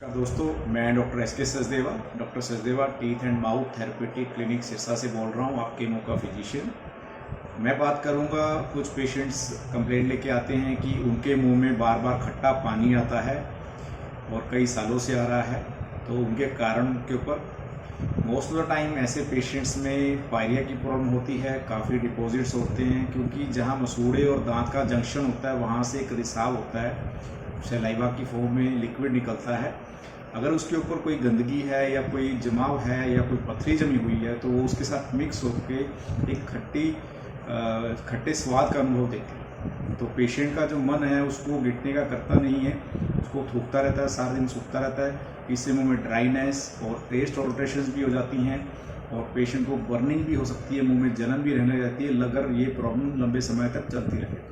दोस्तों, मैं doctor S के Sachdeva, doctor Sachdeva teeth and mouth therapeutic clinic Sirsa से बोल रहा हूँ, आपके मुंह का फिजिशियन। मैं बात करूँगा, कुछ पेशेंट्स कंप्लेंट लेके आते हैं कि उनके मुंह में बार बार खट्टा पानी आता है और कई सालों से आ रहा है। तो उनके कारण के ऊपर मोस्ट ऑफ द टाइम ऐसे पेशेंट्स में पायरिया की प्रॉब्लम होती है, काफ़ी डिपॉजिट्स होते हैं, क्योंकि जहाँ मसूड़े और दांत का जंक्शन होता है वहाँ से एक रिसाव होता है, सलाइवा की फॉर्म में लिक्विड निकलता है। अगर उसके ऊपर कोई गंदगी है या कोई जमाव है या कोई पथरी जमी हुई है तो वो उसके साथ मिक्स होकर एक खट्टे स्वाद का अनुभव देती है। तो पेशेंट का जो मन है उसको गिटने का करता नहीं है, उसको थूकता रहता है, सारा दिन सूखता रहता है। इससे मुंह में ड्राइनेस और टेस्ट ऑल्ट्रेशंस भी हो जाती हैं और पेशेंट को बर्निंग भी हो सकती है, मुंह में जलन भी रहने लगती है अगर ये प्रॉब्लम लंबे समय तक चलती रहे।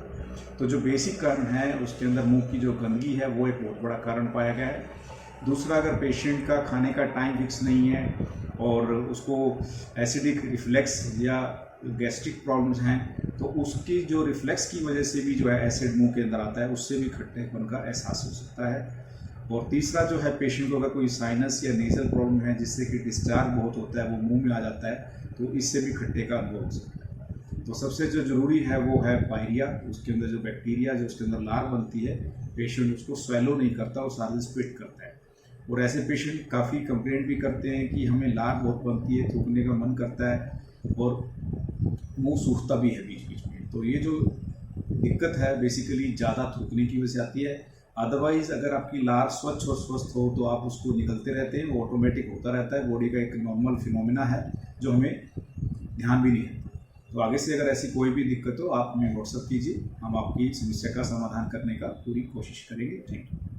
तो जो बेसिक कारण है उसके अंदर मुंह की जो गंदगी है वो एक बहुत बड़ा कारण पाया गया है। दूसरा, अगर पेशेंट का खाने का टाइम फिक्स नहीं है और उसको एसिडिक रिफ्लेक्स या गैस्ट्रिक प्रॉब्लम्स हैं तो उसकी जो रिफ्लेक्स की वजह से भी जो है एसिड मुंह के अंदर आता है, उससे भी खट्टेपन का एहसास हो सकता है। और तीसरा जो है, पेशेंट को अगर कोई साइनस या नेजल प्रॉब्लम है जिससे कि डिस्चार्ज बहुत होता है, वो मुंह में आ जाता है, तो इससे भी खट्टे का अनुभव हो सकता है। तो सबसे जो ज़रूरी है वो है पायरिया। उसके अंदर जो बैक्टीरिया जो उसके अंदर लार बनती है, पेशेंट उसको स्वेलो नहीं करता, वो सारा स्पिट करता है। और ऐसे पेशेंट काफ़ी कंप्लेंट भी करते हैं कि हमें लार बहुत बनती है, थूकने का मन करता है और मुंह सूखता भी है बीच बीच में। तो ये जो दिक्कत है बेसिकली ज़्यादा थूकने की वजह से आती है। अदरवाइज़ अगर आपकी लार स्वच्छ और स्वस्थ हो तो आप उसको निकलते रहते हैं, वो ऑटोमेटिक होता रहता है, बॉडी का एक नॉर्मल फिनोमिना है जो हमें ध्यान भी नहीं है। तो आगे से अगर ऐसी कोई भी दिक्कत हो आप हमें व्हाट्सएप कीजिए, हम आपकी समस्या का समाधान करने का पूरी कोशिश करेंगे। Thank you.